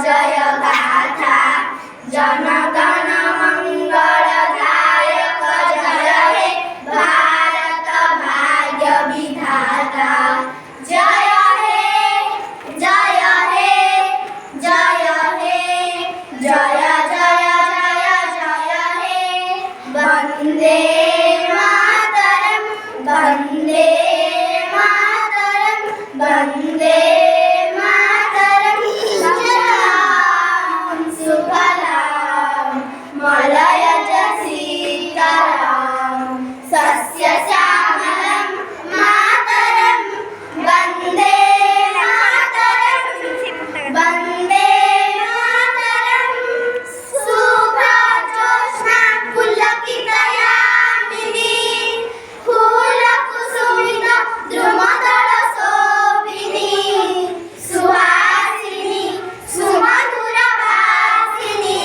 जय गाथा जनगण मंगलदायक जय हे भारत भाग्य विधाता जय हे जय हे जय हे जय जय जय जय हे वंदे मातरम वंदे मातरम वंदे मातरम सुफलाम मलयज सीताराम सस्य श्यामलं मातरम वंदे मातरम वंदे मातरम शुभ्रजोत्स्ना पुलकितयामिनी फूलकुसुमित द्रुमदल शोभिनी सुहासिनी सुमधुरभासिनी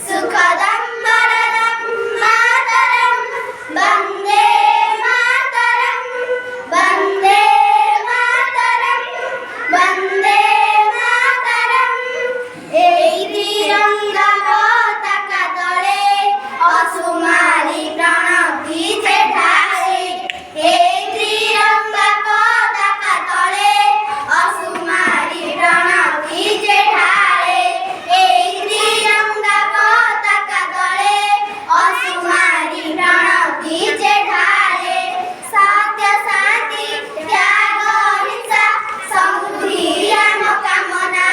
सुखदं वरदं मातरं वन्दे मातरं वन्दे मातरं वन्दे मातरं এই তিরঙ্গা পতাকা তলে অসুমারি প্রণতি ঢালে এই তিরঙ্গা পতাকা তলে অসুমারি প্রণতি ঢালে এই তিরঙ্গা পতাকা তলে অসুমারি প্রণতি ঢালে সত্য শান্তি ত্যাগ অহিংসা সমৃদ্ধি ଆମ କାମନା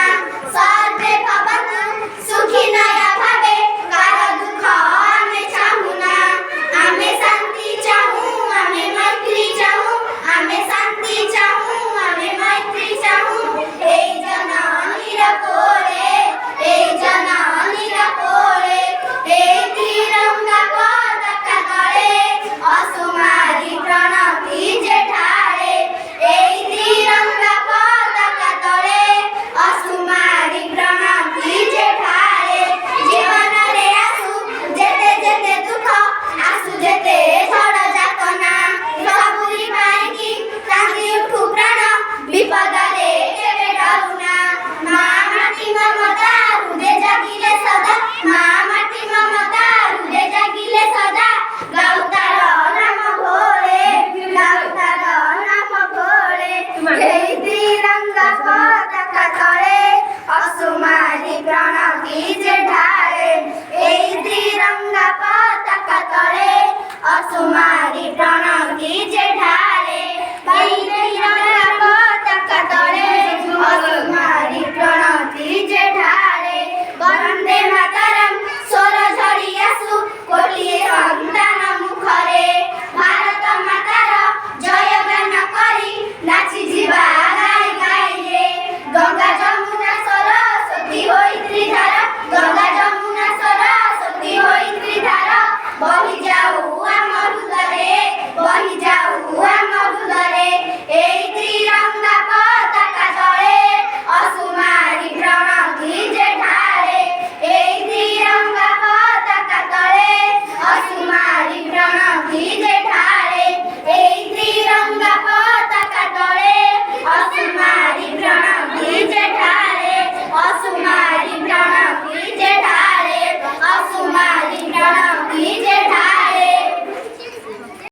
ସର୍ବେ ଭବନ୍ତୁ ସୁଖିନୟ ଭାବେ କାହାର ଦୁଃଖ ଆମେ ଚାହୁଁନା ଆମେ ଶାନ୍ତି ଚାହୁଁ ଆମେ ମୈତ୍ରୀ ଚାହୁଁ ଆମେ ଶାନ୍ତି ଚାହୁଁ ଆମେ ମୈତ୍ରୀ ଚାହୁଁ এই জননীর কোলে এই জননীর কোলে এই তিরঙ্গা পতাকা তলে অসুমারি প্রণতি ঢালে এই তিরঙ্গা পতাকা তলে অসুমারি প্রণতি ঢালে জীবନରେ আসু যেতে যেতে দুঃখ আসু যেতে ঝড় যাতনা ସବୁରି ପାଇକି କାନ୍ଦି ଉଠୁ ପ୍ରାଣ ବିପଦରେ କେବେ ଡରୁନା ମା ମାଟି ମମତା ହୃଦେ ଜାଗିଲେ ସଦା ମା ମାଟି ମମତା ହୃଦେ ଜାଗିଲେ ସଦା ଗାଉ ତାର ନାମ ଘୋଳେ ଗାଉ ତାର ନାମ ଘୋଳେ এই তিরঙ্গা পতাকা তলে অসুমারি প্রণতি ঢালে এই তিরঙ্গা পতাকা তলে অসুমারি প্রণতি ঢালে